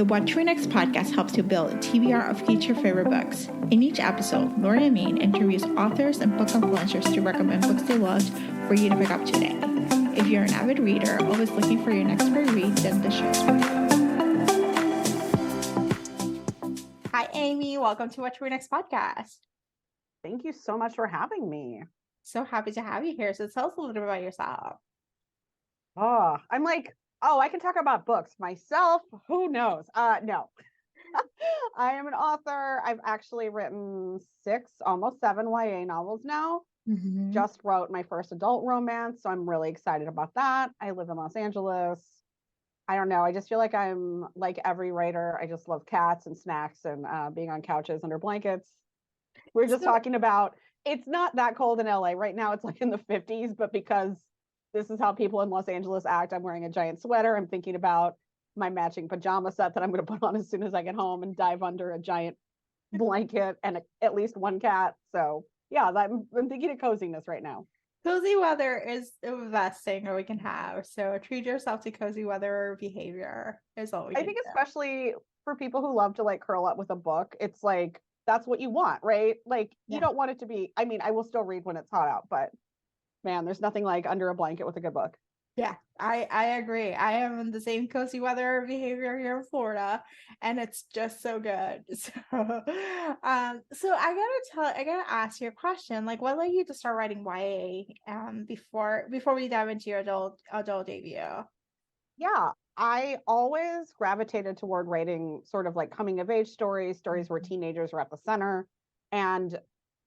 The What to Read Next podcast helps you build a TBR of future favorite books. In each episode, Lori and Maine interviews authors and book influencers to recommend books they loved for you to pick up today. If you're an avid reader, always looking for your next great read, then the show's for you. Hi, Amy. Welcome to What to Read Next podcast. Thank you so much for having me. So happy to have you here. So tell us a little bit about yourself. Oh, I'm like, I can talk about books myself. Who knows? No. I am an author. I've actually written 6, almost 7 YA novels now. Mm-hmm. Just wrote my first adult romance, so I'm really excited about that. I live in Los Angeles. I don't know. I just feel like I'm like every writer. I just love cats and snacks and being on couches under blankets. We're just talking about, it's not that cold in LA right now. It's like in the 50s, but because this is how people in Los Angeles act, I'm wearing a giant sweater. I'm thinking about my matching pajama set that I'm going to put on as soon as I get home and dive under a giant blanket and at least one cat. So yeah, I'm thinking of coziness right now. Cozy weather is the best thing we can have. So treat yourself to cozy weather behavior is all we can I think do. Especially for people who love to like curl up with a book, it's like, that's what you want, right? Like you don't want it to be, I mean, I will still read when it's hot out, but man, there's nothing like under a blanket with a good book. Yeah, I agree. I am in the same cozy weather behavior here in Florida, and it's just so good. So, I gotta ask you a question. Like, what led you to start writing YA? Before we dive into your adult debut. Yeah, I always gravitated toward writing sort of like coming of age stories where teenagers are at the center. And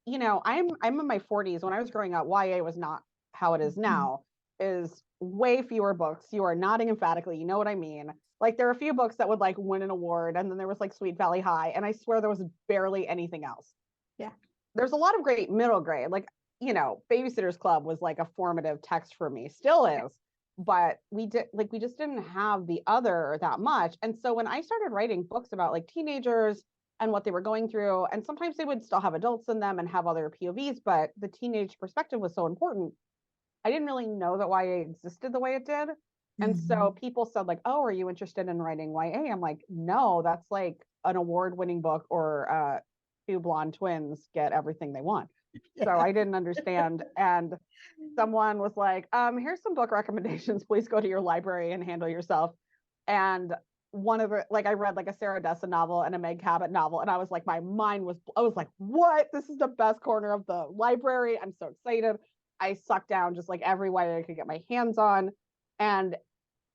you know, I'm in my 40s. When I was growing up, YA was not how it is now. Is way fewer books. You are nodding emphatically. You know what I mean? Like there are a few books that would like win an award, and then there was like Sweet Valley High, and I swear there was barely anything else. Yeah. There's a lot of great middle grade. Like, you know, Babysitter's Club was like a formative text for me, still is. But we just didn't have the other that much. And so when I started writing books about like teenagers and what they were going through, and sometimes they would still have adults in them and have other POVs, but the teenage perspective was so important. I didn't really know that YA existed the way it did. And so people said like, oh, are you interested in writing YA? I'm like, no, that's like an award-winning book, or 2 blonde twins get everything they want. Yeah. So I didn't understand. And someone was like, here's some book recommendations. Please go to your library and handle yourself. And one of it, like I read like a Sarah Dessen novel and a Meg Cabot novel. And I was like, I was like, what? This is the best corner of the library. I'm so excited. I sucked down just like every YA I could get my hands on. And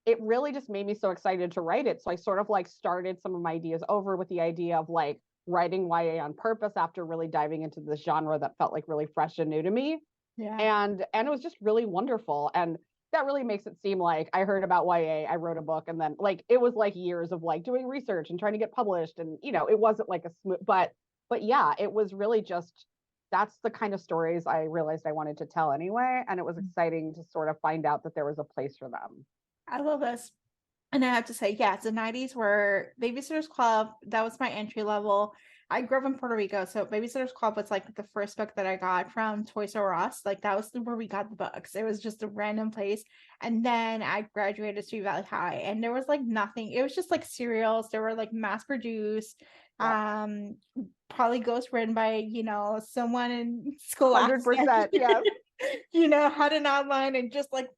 it really just made me so excited to write it. So I sort of like started some of my ideas over with the idea of like writing YA on purpose after really diving into this genre that felt like really fresh and new to me. Yeah. And it was just really wonderful. And that really makes it seem like I heard about YA, I wrote a book, and then like it was like years of like doing research and trying to get published. And you know, it wasn't like a smooth, but yeah, it was really just, that's the kind of stories I realized I wanted to tell anyway. And it was exciting to sort of find out that there was a place for them. I love this. And I have to say, yes, the 90s were Babysitter's Club. That was my entry level. I grew up in Puerto Rico, so Babysitter's Club was like the first book that I got from Toys R Us. Like that was where we got the books. It was just a random place. And then I graduated to Sweet Valley High, and there was like nothing. It was just like serials. They were like mass produced. Yeah. Probably ghost written by, you know, someone in school. 100%, yes. You know, had an outline and just like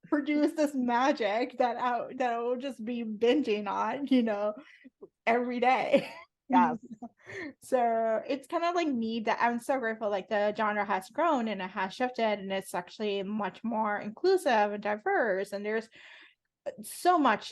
produce this magic that I will just be binging on, you know, every day. Yes. So it's kind of like neat that I'm so grateful like the genre has grown and it has shifted, and it's actually much more inclusive and diverse, and there's so much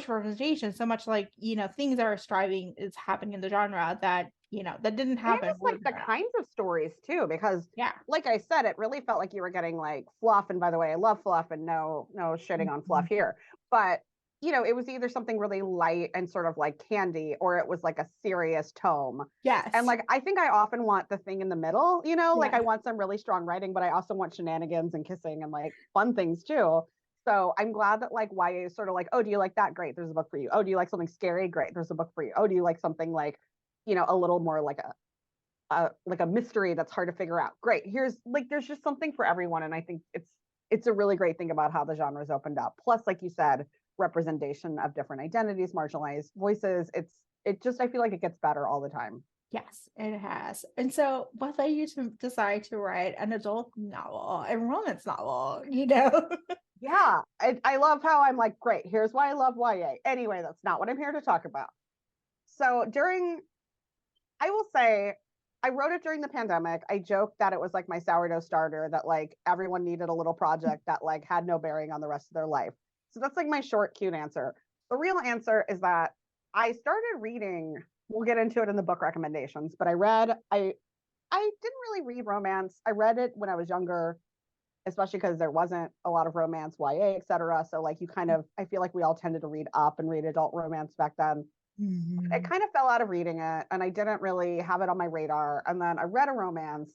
representation, so much like, you know, things that are striving is happening in the genre that, you know, that didn't happen. And just like the kinds of stories too, because like I said, it really felt like you were getting like fluff. And by the way, I love fluff, and no shitting on fluff here, but you know, it was either something really light and sort of like candy, or it was like a serious tome. Yes. And like, I think I often want the thing in the middle, you know, like I want some really strong writing, but I also want shenanigans and kissing and like fun things too. So I'm glad that like YA is sort of like, oh, do you like that? Great, there's a book for you. Oh, do you like something scary? Great, there's a book for you. Oh, do you like something like, you know, a little more like a mystery that's hard to figure out? Great, here's like, there's just something for everyone. And I think it's a really great thing about how the genre's opened up. Plus, like you said, representation of different identities, marginalized voices. I feel like it gets better all the time. Yes, it has. And so, what led you to decide to write an adult novel, a romance novel, you know? Yeah, I love how I'm like, great, here's why I love YA. Anyway, that's not what I'm here to talk about. So I will say, I wrote it during the pandemic. I joked that it was like my sourdough starter, that like everyone needed a little project that like had no bearing on the rest of their life. So that's like my short, cute answer. The real answer is that I started reading, we'll get into it in the book recommendations, but I didn't really read romance. I read it when I was younger, especially because there wasn't a lot of romance, YA, etc. So like I feel like we all tended to read up and read adult romance back then. I Mm-hmm. kind of fell out of reading it and I didn't really have it on my radar. And then I read a romance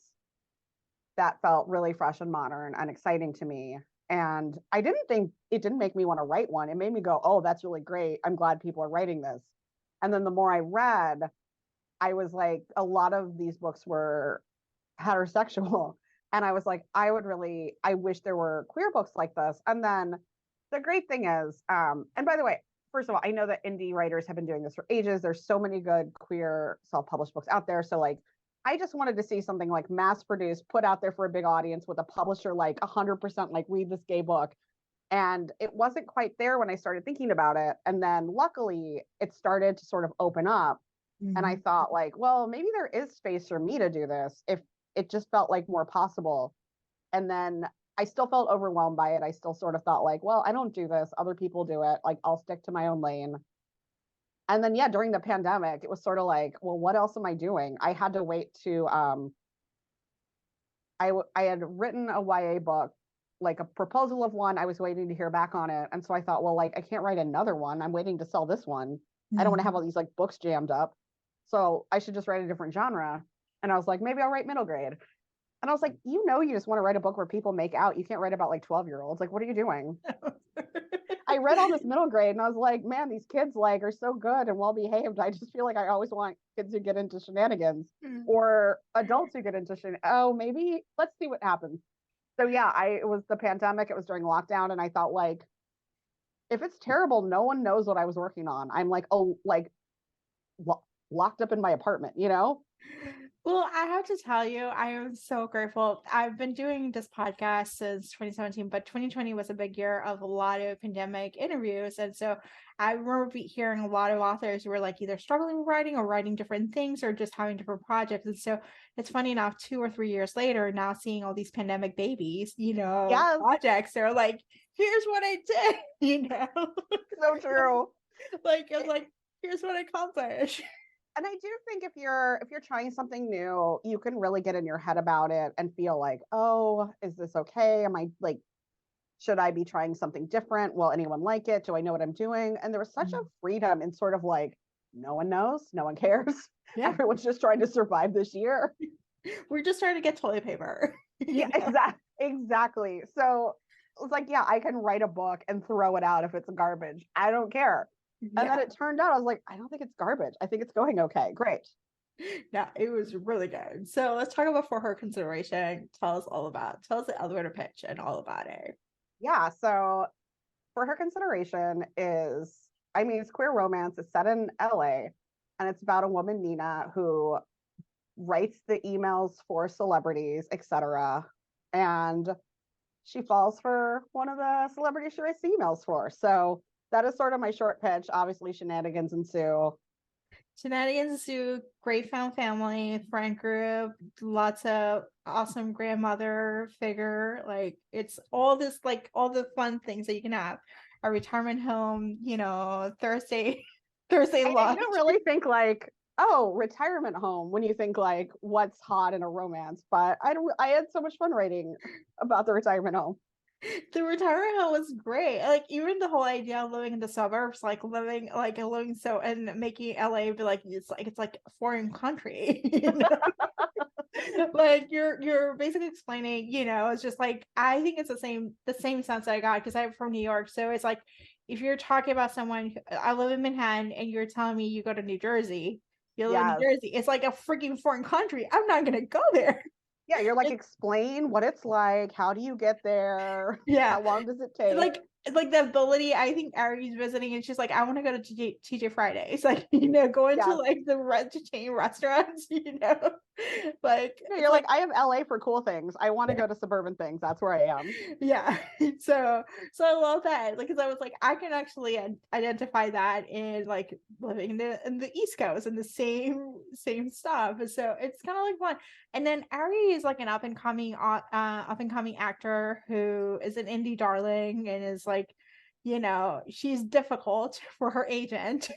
that felt really fresh and modern and exciting to me. And I didn't think it didn't make me want to write one. It made me go, oh, that's really great. I'm glad people are writing this. And then the more I read, I was like, a lot of these books were heterosexual. And I was like, I wish there were queer books like this. And then the great thing is, and by the way, first of all, I know that indie writers have been doing this for ages. There's so many good queer self-published books out there. So like, I just wanted to see something like mass produced, put out there for a big audience with a publisher like 100% like read this gay book. And it wasn't quite there when I started thinking about it. And then luckily it started to sort of open up. And I Mm-hmm. thought like, well, maybe there is space for me to do this if it just felt like more possible. And then I still felt overwhelmed by it. I still sort of thought like, well, I don't do this. Other people do it. Like I'll stick to my own lane. And then yeah, during the pandemic, it was sort of like, well, what else am I doing? I had to wait to I had written a YA book, like a proposal of one. I was waiting to hear back on it. And so I thought, well, like I can't write another one. I'm waiting to sell this one. I don't want to have all these like books jammed up. So I should just write a different genre. And I was like, maybe I'll write middle grade. And I was like, you just want to write a book where people make out. You can't write about like 12-year-olds. Like, what are you doing? I read all this middle grade and I was like, man, these kids like are so good and well behaved. I just feel like I always want kids who get into shenanigans or adults who get into oh, maybe let's see what happens. So yeah, it was the pandemic, it was during lockdown, and I thought like, if it's terrible, no one knows what I was working on. I'm like, oh, like locked up in my apartment, you know? Well, I have to tell you, I am so grateful. I've been doing this podcast since 2017, but 2020 was a big year of a lot of pandemic interviews. And so I remember hearing a lot of authors who were like either struggling with writing or writing different things or just having different projects. And so it's funny enough, 2 or 3 years later, now seeing all these pandemic babies, Yes, projects, they're like, here's what I did, so true. like, it's like, here's what I accomplished. And I do think if you're trying something new, you can really get in your head about it and feel like, oh, is this okay? Am I like, should I be trying something different? Will anyone like it? Do I know what I'm doing? And there was such a freedom in sort of like, no one knows, no one cares. Yeah. Everyone's just trying to survive this year. We're just trying to get toilet paper. Yeah, exactly. So it was like, yeah, I can write a book and throw it out if it's garbage. I don't care. And then it turned out I was like, I don't think it's garbage. I think it's going okay. Great. No, it was really good. So let's talk about For Her Consideration. Tell us the elevator pitch and all about it. Yeah. So For Her Consideration it's queer romance. It's set in LA and it's about a woman, Nina, who writes the emails for celebrities, etc. And she falls for one of the celebrities she writes the emails for. So that is sort of my short pitch. Obviously, shenanigans ensue. Great found family, friend group, lots of awesome grandmother figure. Like it's all this, like all the fun things that you can have. A retirement home, Thursday lunch. You don't really think like, oh, retirement home when you think like what's hot in a romance. But I had so much fun writing about the retirement home. The retirement home was great. Like even the whole idea of living in the suburbs, living so and making LA be like it's like a foreign country. Like you're basically explaining, it's just like I think it's the same sense that I got because I'm from New York. So it's like if you're talking about someone, I live in Manhattan, and you're telling me you go to New Jersey, you live in New Jersey, it's like a freaking foreign country. I'm not gonna go there. Yeah, you're like, explain what it's like. How do you get there? Yeah. How long does it take? Like like the ability. I think Ari's visiting, and she's like, I want to go to TJ Fridays, like going to Yes. like the chain restaurants, like Yeah, it's you're like, like I have LA for cool things. I want to go to suburban things. That's where I am. yeah. So I love that, like, because I was like, I can actually identify that in like living in the East Coast and the same stuff. And so it's kind of like fun. And then Ari is like an up and coming actor who is an indie darling and is like, she's difficult for her agent,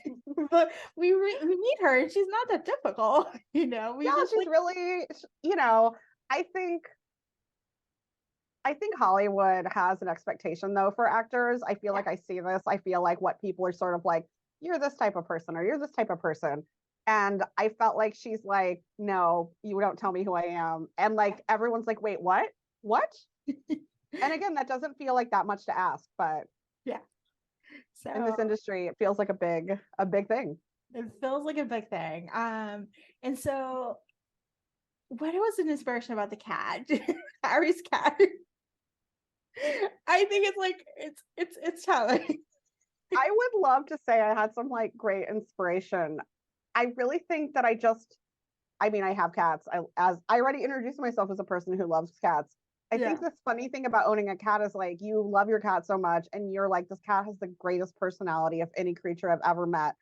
but we need her, and she's not that difficult. We Yeah, just she's like, really, I think Hollywood has an expectation though for actors. I feel yeah, like I see this. I feel like what people are sort of like, you're this type of person or you're this type of person. And I felt like she's like, no, you don't tell me who I am. And like everyone's like, wait, what? What? And again, that doesn't feel like that much to ask, but yeah. in this So industry, it feels like a big thing. it feels like a big thing. And so what was an inspiration about the cat? Harry's cat. I think it's like it's telling. I would love to say I had some like great inspiration. I really think that I mean, I have cats. As I already introduced myself as a person who loves cats. I Yeah. think this funny thing about owning a cat is like you love your cat so much and you're like, this cat has the greatest personality of any creature I've ever met.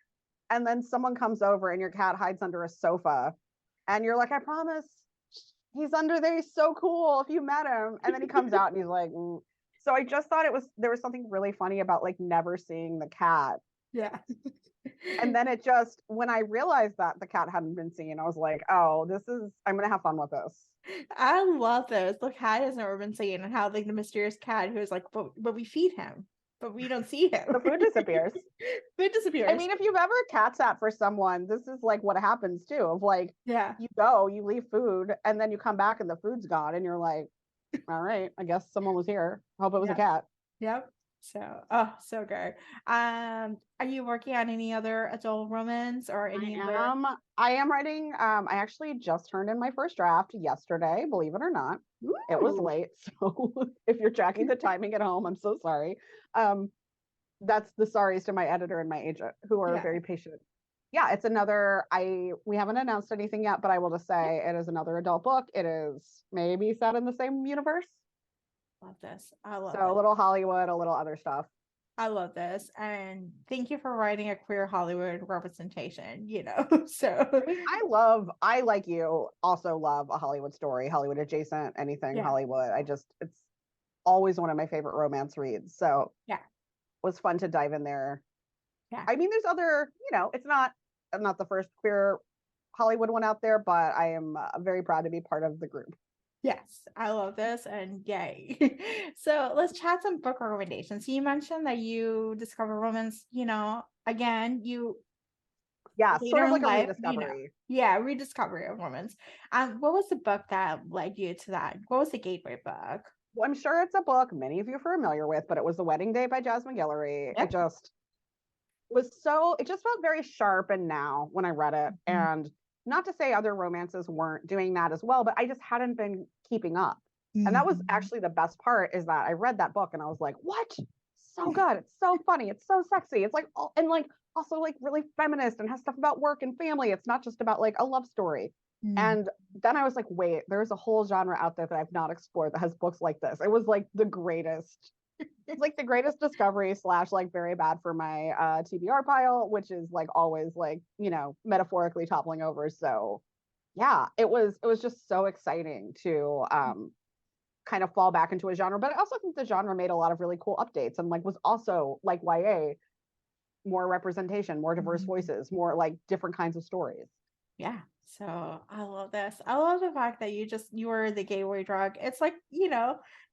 And then someone comes over and your cat hides under a sofa and you're like, I promise he's under there. He's so cool if you met him. And then he comes out and he's like, mm. So I just thought there was something really funny about like never seeing the cat. Yeah. And then when I realized that the cat hadn't been seen, I was like, oh, I'm going to have fun with this. I love this. The cat has never been seen, and how like the mysterious cat who is like, but we feed him, but we don't see him. The food disappears. Food I disappears. mean, if you've ever cat sat for someone, this is like what happens too of like, Yeah. you leave food, and then you come back and the food's gone. And you're like, all right, I guess someone was here. I hope it was a Yeah. cat. Yep. So, so good. Are you working on any other adult romance or any other? I am writing. I actually just turned in my first draft yesterday, believe it or not. It was Ooh. late. So if you're tracking the timing at home, I'm so sorry. That's the sorries to my editor and my agent who are Yeah. very patient. Yeah, it's another, we haven't announced anything yet, but I will just say it is another adult book. It is maybe set in the same universe. Love this. I love So a it. little Hollywood, a little other stuff. I love this. And thank you for writing a queer Hollywood representation, So I mean, I like you also love a Hollywood story, Hollywood adjacent, anything yeah. Hollywood. It's always one of my favorite romance reads. So Yeah. it was fun to dive in there. Yeah. I mean, there's other, it's I'm not the first queer Hollywood one out there, but I am very proud to be part of the group. Yes, I love this, and yay. So let's chat some book recommendations. So you mentioned that you discover romance, again, Yeah, later sort of in like a life, rediscovery. yeah, rediscovery of romance. What was the book that led you to that? What was the gateway book? Well, I'm sure it's a book many of you are familiar with, but it was The Wedding Day by Jasmine Guillory. Yep. It just felt very sharp and now when I read it. Mhm. And not to say other romances weren't doing that as well, but I just hadn't been keeping up. And that was Mhm. actually the best part is that I read that book and I was like, what? So good. It's so funny. It's so sexy. It's like, and like also like really feminist and has stuff about work and family. It's not just about like a love story. Mhm. And then I was like, wait, there's a whole genre out there that I've not explored that has books like this. It was like the greatest. It's like the greatest discovery / like very bad for my TBR pile, which is like always like, metaphorically toppling over. So yeah, it was just so exciting to kind of fall back into a genre. But I also think the genre made a lot of really cool updates and like was also like YA, more representation, more diverse Mhm. voices, more like different kinds of stories. Yeah. So I love this. I love the fact that you were the gateway drug. It's like,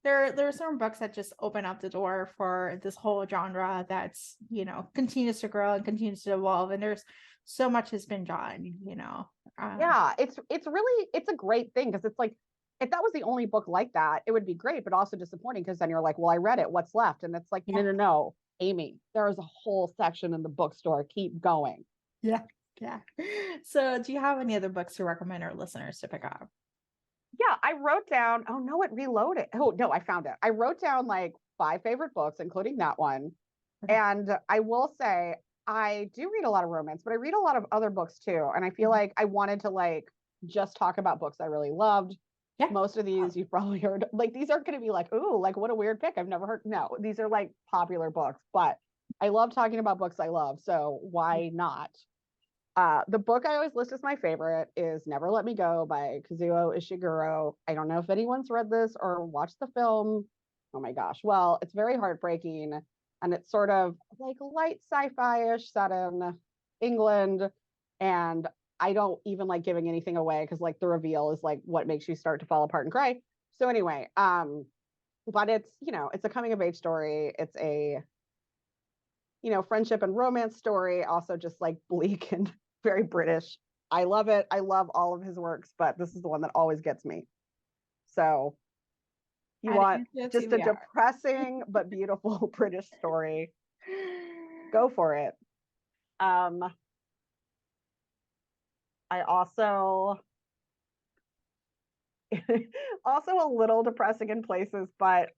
there are certain books that just open up the door for this whole genre that's, continues to grow and continues to evolve. And there's so much has been done. Yeah, it's a great thing because it's like if that was the only book like that, it would be great, but also disappointing because then you're like, well, I read it, what's left? And it's like, no, Yeah. no, no, Amy, there is a whole section in the bookstore. Keep going. Yeah. Yeah. So do you have any other books to recommend our listeners to pick up? Yeah, I wrote down, oh no, it reloaded. Oh no, I found it. I wrote down like 5 favorite books, including that one. And I will say, I do read a lot of romance, but I read a lot of other books too. And I feel like I wanted to like just talk about books I really loved. Yeah. Most of these you've probably heard. Like these aren't going to be like, ooh, like what a weird pick. I've never heard. No, these are like popular books, but I love talking about books I love. So why not? The book I always list as my favorite is Never Let Me Go by Kazuo Ishiguro. I don't know if anyone's read this or watched the film. Oh my gosh. Well, it's very heartbreaking and it's sort of like light sci-fi-ish set in England. And I don't even like giving anything away because like the reveal is like what makes you start to fall apart and cry. So anyway, but it's, you know, it's a coming of age story. It's a, you know, friendship and romance story, also just like bleak and very British. I love it. I love all of his works, but this is the one that always gets me. So you want just a depressing but beautiful British story, go for it. I also also a little depressing in places, but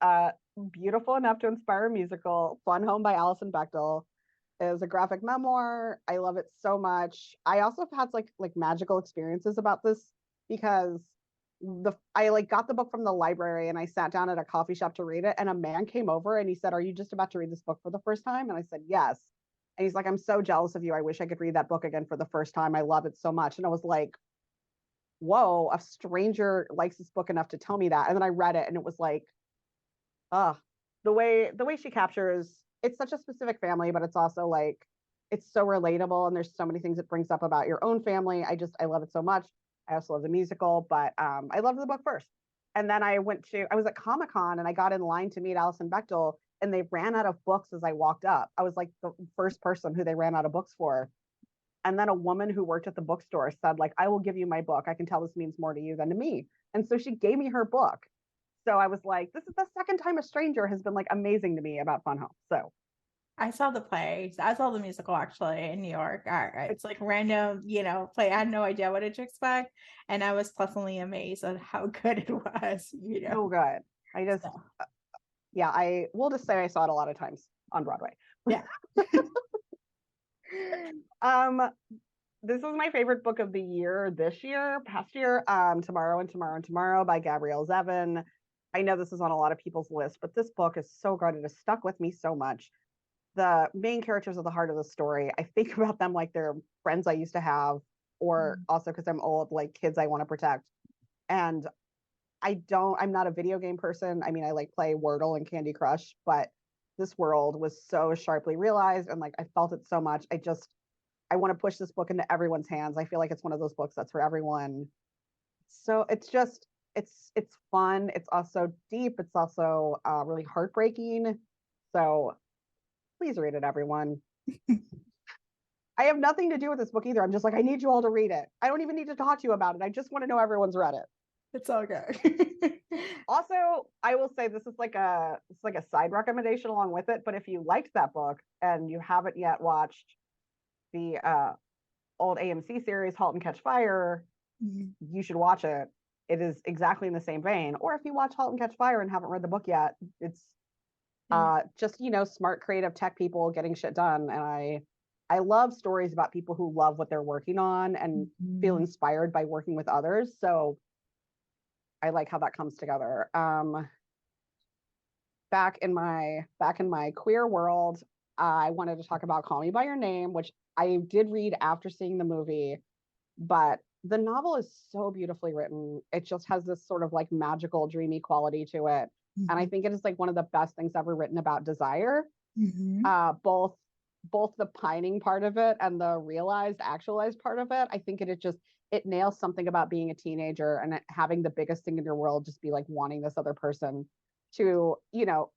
beautiful enough to inspire a musical. Fun Home by Alison Bechdel is a graphic memoir. I love it so much. I also have had like magical experiences about this because I like got the book from the library and I sat down at a coffee shop to read it, and a man came over and he said, "Are you just about to read this book for the first time?" And I said, "Yes." And he's like, "I'm so jealous of you. I wish I could read that book again for the first time. I love it so much." And I was like, whoa, a stranger likes this book enough to tell me that. And then I read it and it was like, the way she captures, it's such a specific family, but it's also like it's so relatable and there's so many things it brings up about your own family. I love it so much. I also love the musical, but I loved the book first. And then I was at Comic-Con and I got in line to meet Alison Bechdel, and they ran out of books as I walked up. I was like the first person who they ran out of books for. And then a woman who worked at the bookstore said, like, "I will give you my book. I can tell this means more to you than to me." And so she gave me her book. So I was like, this is the second time a stranger has been like amazing to me about Fun Home. So I saw the play. I saw the musical actually in New York. It's like random, you know, play. I had no idea what to expect. And I was pleasantly amazed at how good it was, you know. so good. I just, So, yeah, I will just say I saw it a lot of times on Broadway. yeah. This is my favorite book of the year this year, past year, Tomorrow and Tomorrow and Tomorrow by Gabrielle Zevin. I know this is on a lot of people's list, but this book is so good. It has stuck with me so much. The main characters are the heart of the story. I think about them like they're friends I used to have, or also because I'm old, like kids I want to protect. And I'm not a video game person. I mean, I like play Wordle and Candy Crush, but this world was so sharply realized and like I felt it so much. I want to push this book into everyone's hands. I feel like it's one of those books that's for everyone. So it's fun. It's also deep. It's also really heartbreaking. So please read it, everyone. I have nothing to do with this book either. I'm just like, I need you all to read it. I don't even need to talk to you about it. I just want to know everyone's read it. It's all good. Also, I will say it's like a side recommendation along with it. But if you liked that book and you haven't yet watched the old AMC series *Halt and Catch Fire*, you should watch it. It is exactly in the same vein. Or if you watch *Halt and Catch Fire* and haven't read the book yet, it's just, you know, smart, creative tech people getting shit done. And I love stories about people who love what they're working on and feel inspired by working with others. So I like how that comes together. Back in my queer world, I wanted to talk about *Call Me by Your Name*, which I did read after seeing the movie, but the novel is so beautifully written. It just has this sort of like magical, dreamy quality to it. And I think it is like one of the best things ever written about desire. Both the pining part of it and the actualized part of it. I think it nails something about being a teenager and having the biggest thing in your world just be like wanting this other person to, you know,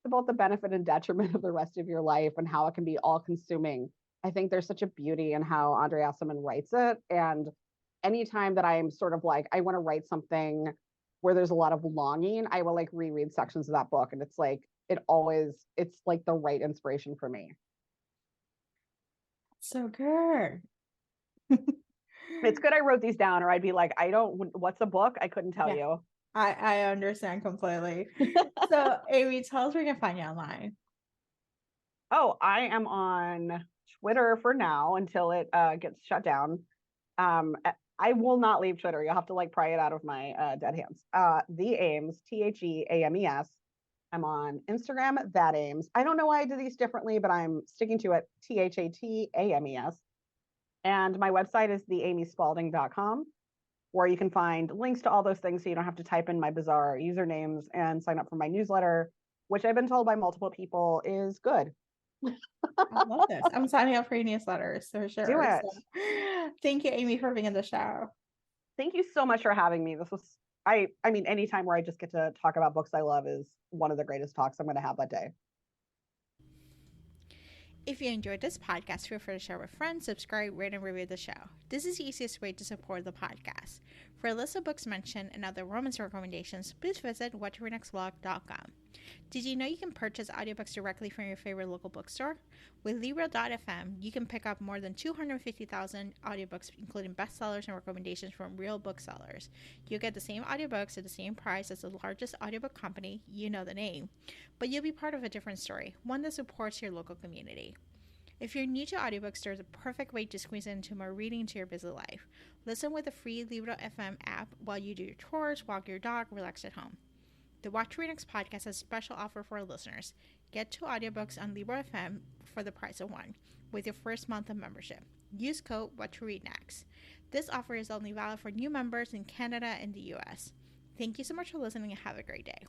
both the benefit and detriment of the rest of your life and how it can be all consuming. I think there's such a beauty in how Andre Asselman writes it. And anytime that I'm sort of like, I want to write something where there's a lot of longing, I will like reread sections of that book. And it's like, it's like the right inspiration for me. So good. It's good I wrote these down, or I'd be like, what's a book? I couldn't tell you. I understand completely. So, Amy, tell us where we can find you online. Oh, I am on Twitter for now until it gets shut down. I will not leave Twitter. You'll have to like pry it out of my dead hands. The Ames, TheAmes. I'm on Instagram, that Ames. I don't know why I do these differently, but I'm sticking to it. THATAMES. And my website is theamyspalding.com, where you can find links to all those things so you don't have to type in my bizarre usernames and sign up for my newsletter, which I've been told by multiple people is good. I love this. I'm signing up for your newsletters for Do sure. it. So, thank you, Amy, for being in the show. Thank you so much for having me. This was I mean, anytime where I just get to talk about books I love is one of the greatest talks I'm going to have that day. If you enjoyed this podcast, feel free to share with friends, subscribe, rate, and review the show. This is the easiest way to support the podcast. For a list of books mentioned and other romance recommendations, please visit whattoreadnextblog.com. Did you know you can purchase audiobooks directly from your favorite local bookstore? With Libro.fm, you can pick up more than 250,000 audiobooks, including bestsellers and recommendations from real booksellers. You'll get the same audiobooks at the same price as the largest audiobook company, you know the name, but you'll be part of a different story, one that supports your local community. If you're new to audiobooks, there's a perfect way to squeeze into more reading into your busy life. Listen with the free Libro.fm app while you do your chores, walk your dog, relax at home. The What to Read Next podcast has a special offer for our listeners. Get 2 audiobooks on Libro.fm for the price of 1 with your first month of membership. Use code What to Read Next. This offer is only valid for new members in Canada and the US. Thank you so much for listening and have a great day.